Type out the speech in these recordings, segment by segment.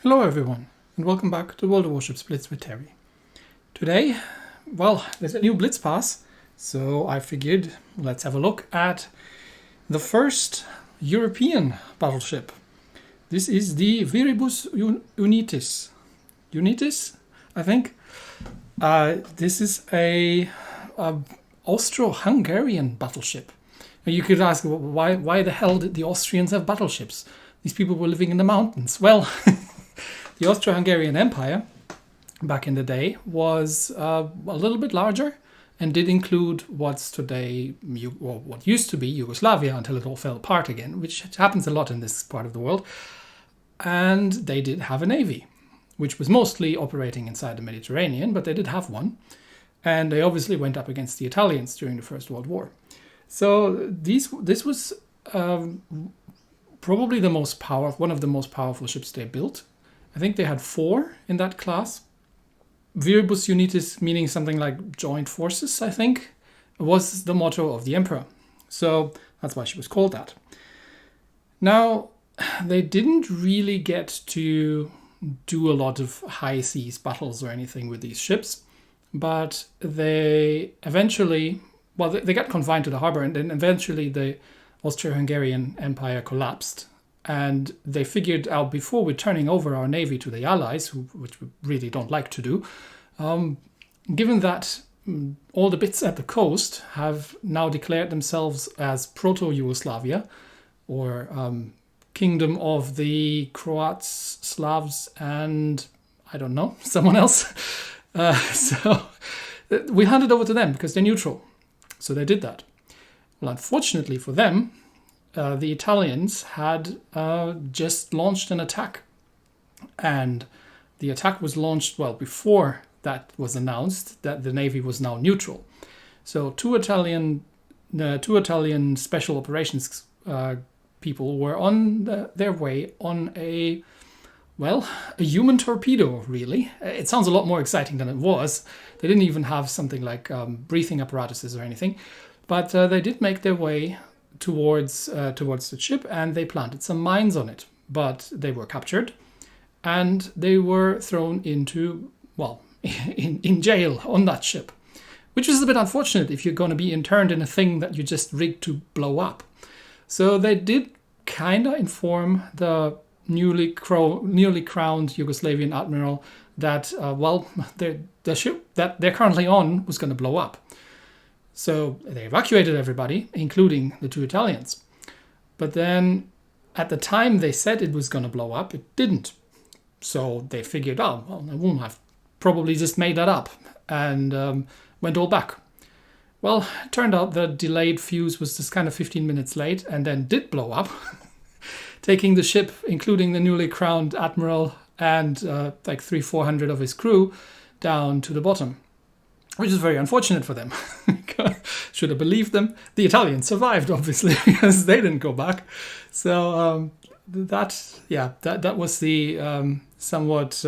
Hello everyone, and welcome back to World of Warships Blitz with Terry. Today, well, there's a new Blitz pass, so I figured let's have a look at the first European battleship. This is the Viribus Unitis. Unitis, I think. This is a Austro-Hungarian battleship. Now you could ask, why the hell did the Austrians have battleships? These people were living in the mountains. Well, the Austro-Hungarian Empire, back in the day, was a little bit larger and did include what's today, what used to be Yugoslavia until it all fell apart again, which happens a lot in this part of the world. And they did have a navy, which was mostly operating inside the Mediterranean, but they did have one. And they obviously went up against the Italians during the First World War. So this was probably one of the most powerful ships they built. I think they had 4 in that class. Viribus Unitis, meaning something like joint forces, I think, was the motto of the emperor. So that's why she was called that. Now, they didn't really get to do a lot of high seas battles or anything with these ships, but they eventually, they got confined to the harbor, and then eventually the Austro-Hungarian Empire collapsed. And they figured out, before we're turning over our navy to the Allies, which we really don't like to do, given that all the bits at the coast have now declared themselves as Proto-Yugoslavia, or Kingdom of the Croats, Slavs, and I don't know, someone else. So we handed over to them because they're neutral. So they did that. Well, unfortunately for them, the Italians had just launched an attack. And the attack was launched, before that was announced that the Navy was now neutral. So two Italian special operations people were on their way on a human torpedo, really. It sounds a lot more exciting than it was. They didn't even have something like breathing apparatuses or anything. But they did make their way towards the ship, and they planted some mines on it. But they were captured, and they were thrown into, in jail on that ship. Which is a bit unfortunate if you're going to be interned in a thing that you just rigged to blow up. So they did kind of inform the newly crowned Yugoslavian admiral that, the ship that they're currently on was going to blow up. So they evacuated everybody, including the 2 Italians. But then, at the time they said it was going to blow up, it didn't. So they figured, I won't have probably just made that up, and went all back. Well, it turned out the delayed fuse was just kind of 15 minutes late, and then did blow up, taking the ship, including the newly crowned admiral and 300-400 of his crew, down to the bottom. Which is very unfortunate for them. Should have believed them. The Italians survived, obviously, because they didn't go back. So that was the somewhat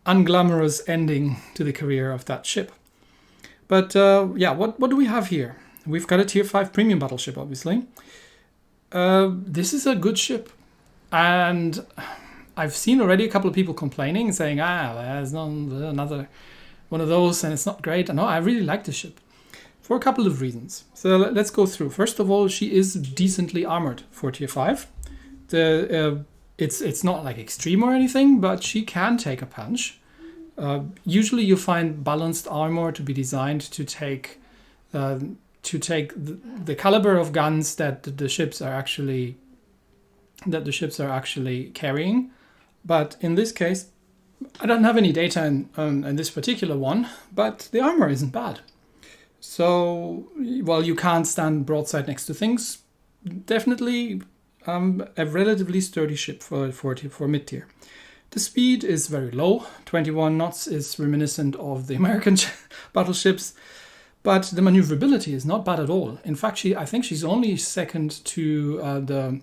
unglamorous ending to the career of that ship. But what do we have here? We've got a Tier 5 premium battleship, obviously. This is a good ship. And I've seen already a couple of people complaining, saying, there's another one of those, and it's not great. No, I really like this ship for a couple of reasons. So let's go through. First of all, she is decently armored for Tier 5. It's not like extreme or anything, but she can take a punch. Usually you find balanced armor to be designed to take the caliber of guns that the ships are actually carrying. But in this case, I don't have any data in this particular one, but the armor isn't bad. So, you can't stand broadside next to things. Definitely a relatively sturdy ship for mid-tier. The speed is very low. 21 knots is reminiscent of the American battleships, but the maneuverability is not bad at all. In fact, I think she's only second to the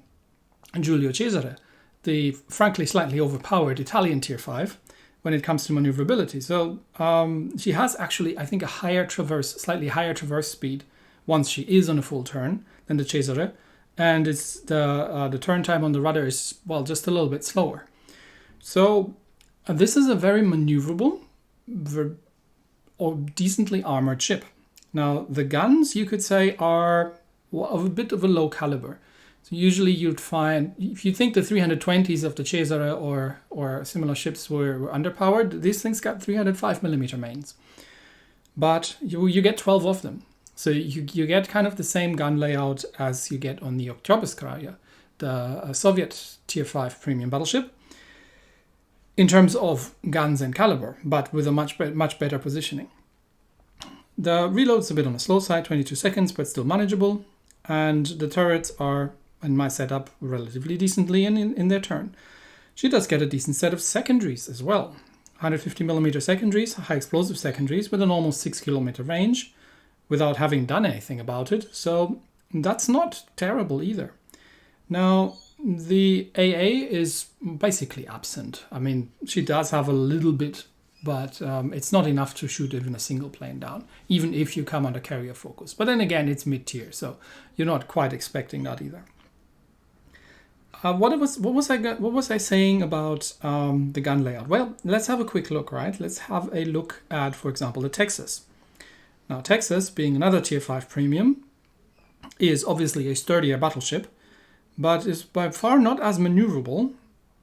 Giulio Cesare, the frankly slightly overpowered Italian Tier 5, when it comes to maneuverability. So she has actually, I think, slightly higher traverse speed once she is on a full turn than the Cesare, and it's the turn time on the rudder is just a little bit slower. So this is a very maneuverable or decently armored ship. Now, the guns, you could say, are of a bit of a low caliber. So usually you'd find, if you think the 320s of the Cesare or similar ships were underpowered, these things got 305mm mains. But you get 12 of them. So you get kind of the same gun layout as you get on the Oktyabrskaya, the Soviet Tier 5 premium battleship, in terms of guns and caliber, but with a much better positioning. The reload's a bit on the slow side, 22 seconds, but still manageable. And the turrets are, in my setup, relatively decently in their turn. She does get a decent set of secondaries as well. 150mm secondaries, high explosive secondaries with an almost 6km range without having done anything about it. So that's not terrible either. Now, the AA is basically absent. I mean, she does have a little bit, but it's not enough to shoot even a single plane down, even if you come under carrier focus. But then again, it's mid-tier, so you're not quite expecting that either. What was I saying about the gun layout? Well, let's have a quick look, right? Let's have a look at, for example, the Texas. Now, Texas, being another Tier 5 premium, is obviously a sturdier battleship, but is by far not as maneuverable.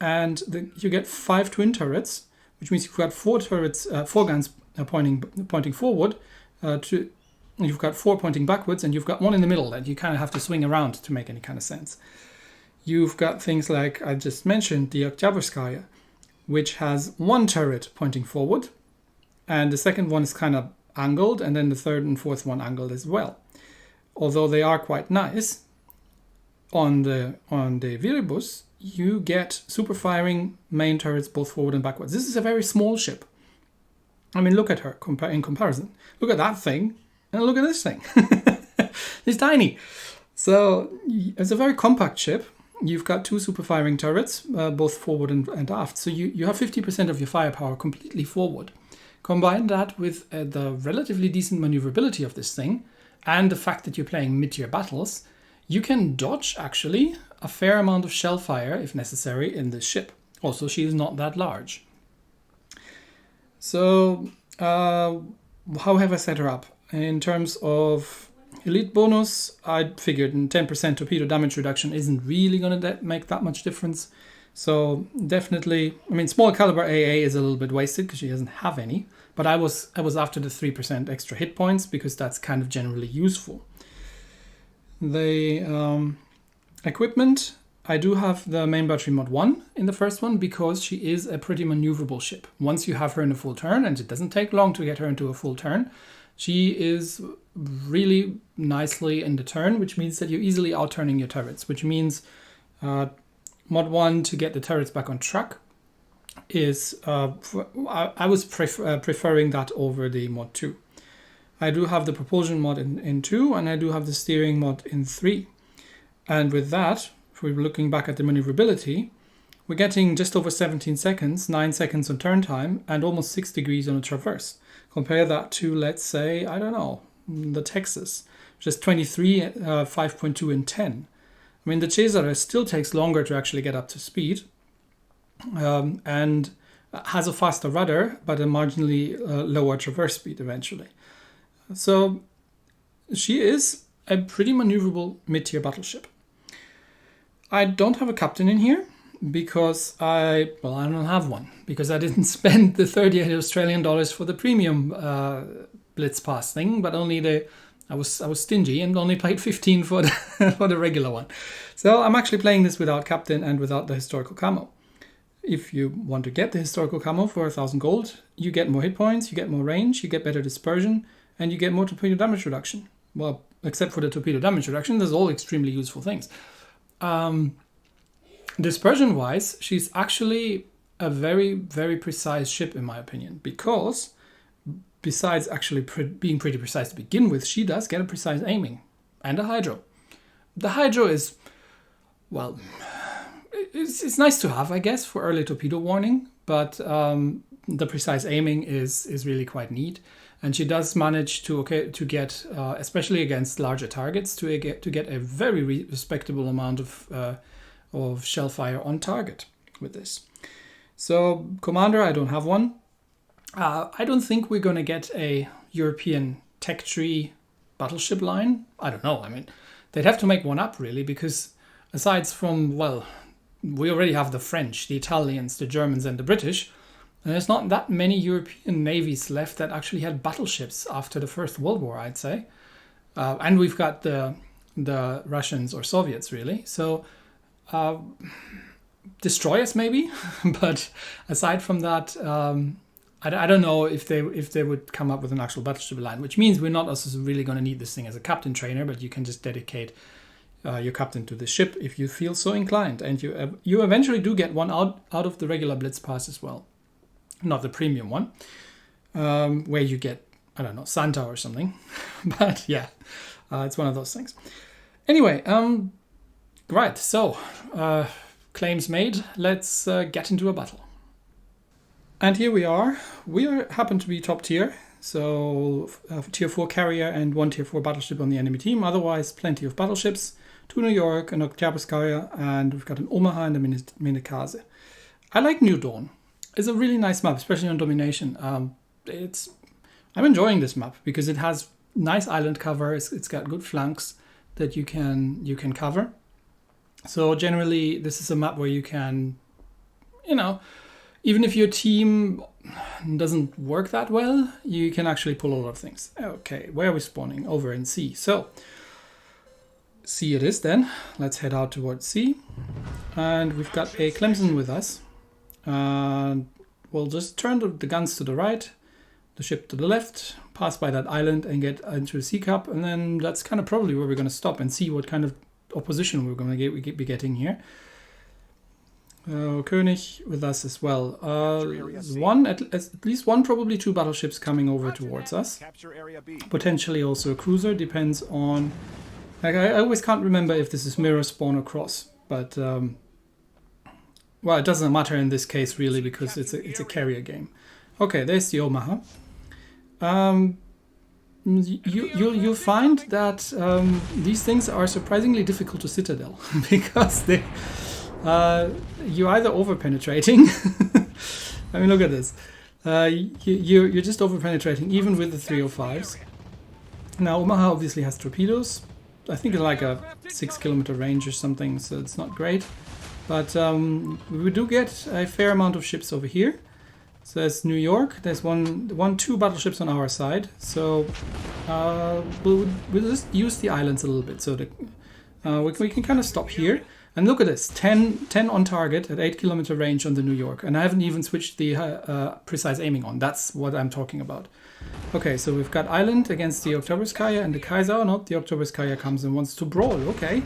And you get 5 twin turrets, which means you've got 4 turrets, 4 guns pointing forward. You've got 4 pointing backwards, and you've got 1 in the middle that you kind of have to swing around to make any kind of sense. You've got things like I just mentioned, the Oktyabrskaya, which has 1 turret pointing forward, and the second one is kind of angled, and then the third and fourth one angled as well. Although they are quite nice, on the Viribus, you get super firing main turrets both forward and backwards. This is a very small ship. I mean, look at her in comparison. Look at that thing, and look at this thing. It's tiny. So it's a very compact ship. You've got 2 super firing turrets, both forward and aft. So you have 50% of your firepower completely forward. Combine that with the relatively decent maneuverability of this thing and the fact that you're playing mid-tier battles, you can dodge, actually, a fair amount of shell fire, if necessary, in this ship. Also, she is not that large. So, how have I set her up? In terms of elite bonus, I figured 10% torpedo damage reduction isn't really going to make that much difference. So definitely, I mean, small caliber AA is a little bit wasted because she doesn't have any. But I was after the 3% extra hit points because that's kind of generally useful. The equipment, I do have the main battery mod 1 in the first one because she is a pretty maneuverable ship. Once you have her in a full turn, and it doesn't take long to get her into a full turn, she is really nicely in the turn, which means that you're easily out-turning your turrets, which means mod 1 to get the turrets back on track is, I was preferring that over the mod 2. I do have the propulsion mod in 2, and I do have the steering mod in 3. And with that, if we're looking back at the maneuverability, we're getting just over 17 seconds, 9 seconds on turn time, and almost 6 degrees on a traverse. Compare that to, let's say, I don't know, the Texas, just 23, 5.2, and 10. I mean, the Cesare still takes longer to actually get up to speed, and has a faster rudder, but a marginally lower traverse speed eventually. So she is a pretty maneuverable mid-tier battleship. I don't have a captain in here because I don't have one, because I didn't spend the 38 Australian dollars for the premium Blitz pass thing, but only I was stingy and only paid 15 for the regular one. So I'm actually playing this without captain and without the historical camo. If you want to get the historical camo for 1,000 gold, you get more hit points, you get more range, you get better dispersion, and you get more torpedo damage reduction. Well, except for the torpedo damage reduction, there's all extremely useful things. Dispersion-wise, she's actually a very, very precise ship, in my opinion, because besides actually being pretty precise to begin with, she does get a precise aiming and a hydro. The hydro is, well, it's nice to have, I guess, for early torpedo warning, but the precise aiming is really quite neat. And she does manage to get, especially against larger targets, to get a very respectable amount of shell fire on target with this. So commander, I don't have one. I don't think we're going to get a European tech tree battleship line. I don't know. I mean, they'd have to make one up really, because aside from, well, we already have the French, the Italians, the Germans and the British. And there's not that many European navies left that actually had battleships after the First World War, I'd say. And we've got the Russians or Soviets, really. So destroyers maybe, but aside from that, I don't know if they would come up with an actual battleship line, which means we're not also really going to need this thing as a captain trainer, but you can just dedicate your captain to the ship if you feel so inclined. And you eventually do get one out of the regular Blitz pass as well. Not the premium one, where you get, I don't know, Santa or something. But yeah, it's one of those things. Anyway, right, so claims made. Let's get into a battle. And here we are. We happen to be top tier. So tier 4 carrier and 1 tier 4 battleship on the enemy team. Otherwise, plenty of battleships. 2 New York, an Oktyabrskaya, and we've got an Omaha and a Minikaze. I like New Dawn. It's a really nice map, especially on domination. I'm enjoying this map because it has nice island cover. It's got good flanks that you can cover. So generally, this is a map where you can, even if your team doesn't work that well, you can actually pull a lot of things. Okay, where are we spawning? Over in C. So C it is then. Let's head out towards C. And we've got a Clemson with us. And we'll just turn the guns to the right, the ship to the left, pass by that island and get into the sea cup. And then that's kind of probably where we're going to stop and see what kind of opposition we're going to be getting here. König with us as well. At least one, probably 2 battleships coming over towards us. Potentially also a cruiser, depends on... I always can't remember if this is mirror, spawn or cross, but... well, it doesn't matter in this case really because it's a carrier game. Okay, there's the Omaha. You'll find that these things are surprisingly difficult to citadel because you're either over penetrating. I mean, look at this. You're just over penetrating even with the 305s. Now Omaha obviously has torpedoes. I think it's like a 6 kilometer range or something, so it's not great. But we do get a fair amount of ships over here. So there's New York. There's two battleships on our side. So we'll just use the islands a little bit. So we can kind of stop here. And look at this, 10 on target at 8 kilometer range on the New York. And I haven't even switched the precise aiming on. That's what I'm talking about. Okay, so we've got island against the Oktyabrskaya and the Kaiser. Oh, no, the Oktyabrskaya comes and wants to brawl. Okay,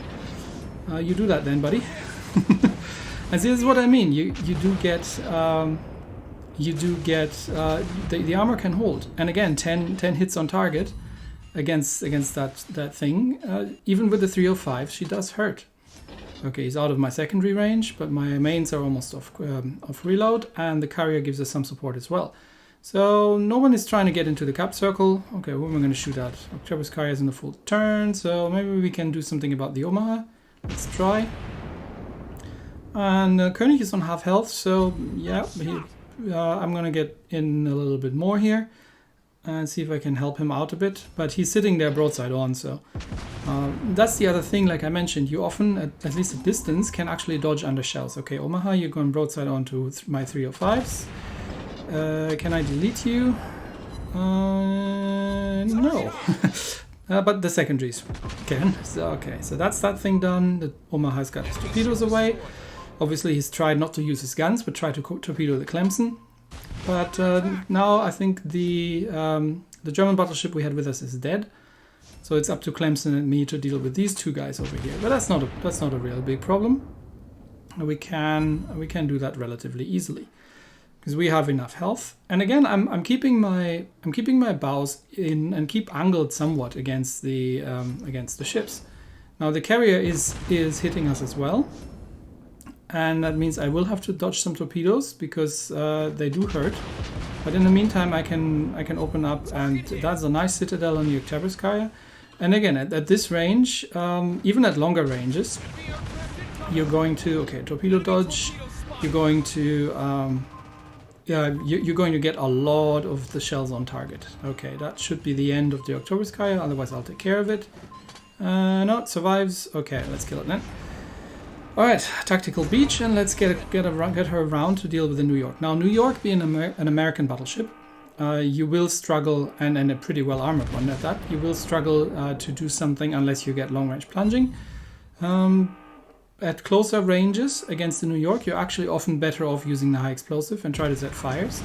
you do that then, buddy. And see, this is what I mean. You do get the armor can hold. And again, 10 hits on target against that thing. Even with the 305, she does hurt. Okay, he's out of my secondary range, but my mains are almost off reload, and the carrier gives us some support as well. So no one is trying to get into the cap circle. Okay, who am I going to shoot at? Oktyabrskaya is in the full turn, so maybe we can do something about the Omaha. Let's try. And König is on half health, so yeah, I'm going to get in a little bit more here and see if I can help him out a bit. But he's sitting there broadside on, so that's the other thing. Like I mentioned, you often, at least at distance, can actually dodge under shells. Okay, Omaha, you're going broadside on to my 305s. Can I delete you? No. But the secondaries can. So, okay, so that's that thing done. The Omaha's got his torpedoes away. Obviously, he's tried not to use his guns, but tried to torpedo the Clemson. But now I think the German battleship we had with us is dead. So it's up to Clemson and me to deal with these two guys over here. But that's not a real big problem. We can do that relatively easily because we have enough health. And again, I'm keeping my bows in and keep angled somewhat against the ships. Now the carrier is hitting us as well. And that means I will have to dodge some torpedoes because they do hurt. But in the meantime, I can open up, and that's a nice citadel on the Oktyabrskaya. And again, at this range, even at longer ranges, you're going to... Okay, torpedo dodge. you're going to you're going to get a lot of the shells on target. Okay, that should be the end of the Oktoberskaya, otherwise I'll take care of it. No, it survives. Okay, let's kill it then. Alright, tactical beach, and let's get her around to deal with the New York. Now, New York being an American battleship, you will struggle, and a pretty well armored one at that, you will struggle to do something unless you get long-range plunging. At closer ranges against the New York, you're actually often better off using the high explosive and try to set fires.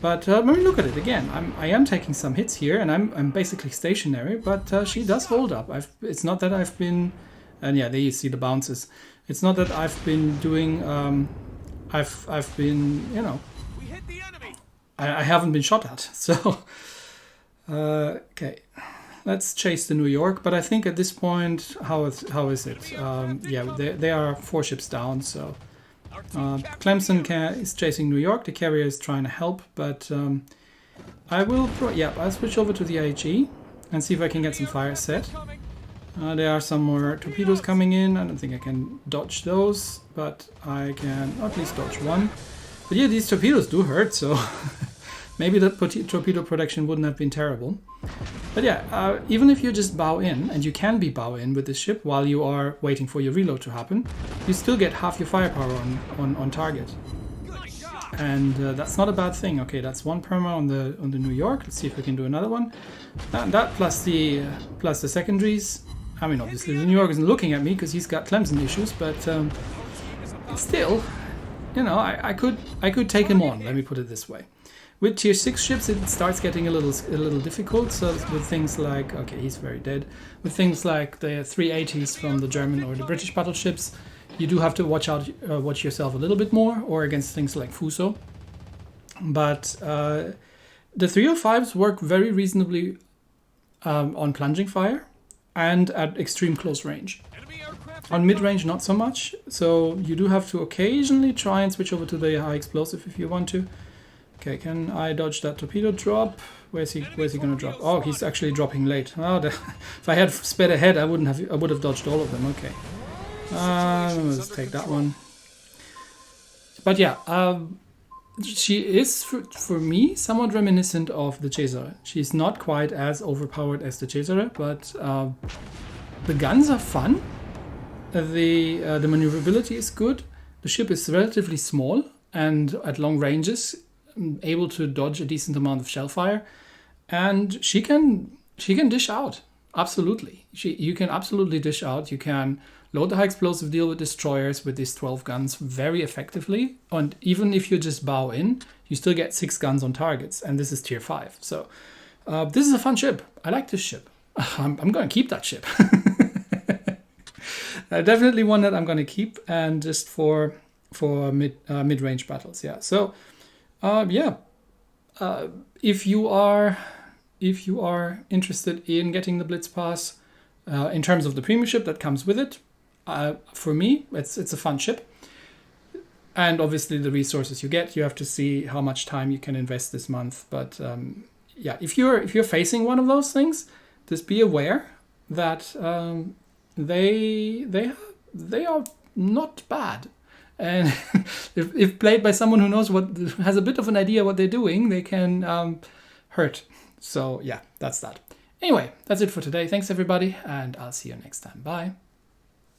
But when we look at it again, I am taking some hits here, and I'm basically stationary, but she does hold up. It's not that I've been, and yeah, there you see the bounces. It's not that I've been doing, I've been, you know, I haven't been shot at. So, okay. Let's chase the New York, but I think at this point, how is it? Yeah, they are 4 ships down, so Clemson is chasing New York. The carrier is trying to help, but I'll switch over to the IHE and see if I can get some fire set. There are some more torpedoes coming in. I don't think I can dodge those, but I can at least dodge one. But yeah, these torpedoes do hurt, so maybe the torpedo protection wouldn't have been terrible. But yeah, even if you just bow in, and you can be bow in with this ship while you are waiting for your reload to happen, you still get half your firepower on target. And that's not a bad thing. Okay, that's 1 perma on the New York. Let's see if we can do another one. That plus the secondaries. I mean, obviously the New York isn't looking at me because he's got Clemson issues, but still, you know, I could take him on. Let me put it this way. With tier 6 ships, it starts getting a little difficult. So with things like, okay, he's very dead. With things like the 380s from the German or the British battleships, you do have to watch yourself a little bit more, or against things like Fuso. But the 305s work very reasonably on plunging fire and at extreme close range. On mid-range, not so much. So you do have to occasionally try and switch over to the high explosive if you want to. Okay, can I dodge that torpedo drop? Where's he going to drop? Oh, he's actually dropping late. Oh, if I had sped ahead, I would have dodged all of them. Okay, let's take that one. But yeah, she is for me somewhat reminiscent of the Cesare. She's not quite as overpowered as the Cesare, but the guns are fun. The maneuverability is good. The ship is relatively small and at long ranges able to dodge a decent amount of shell fire, and she can dish out. Absolutely, you can absolutely dish out. You can load the high explosive, deal with destroyers with these 12 guns very effectively, and even if you just bow in, you still get 6 guns on targets, and this is tier 5. So this is a fun ship. I like this ship. I'm going to keep that ship. Definitely one that I'm going to keep, and just for mid-range battles. Yeah. So if you are interested in getting the Blitz Pass, in terms of the premiumship that comes with it, for me, it's a fun ship. And obviously the resources you get, you have to see how much time you can invest this month. But yeah, if you're facing one of those things, just be aware that they are not bad. And if played by someone who has a bit of an idea what they're doing, they can hurt. So yeah, that's that. Anyway, that's it for today. Thanks everybody, and I'll see you next time. Bye.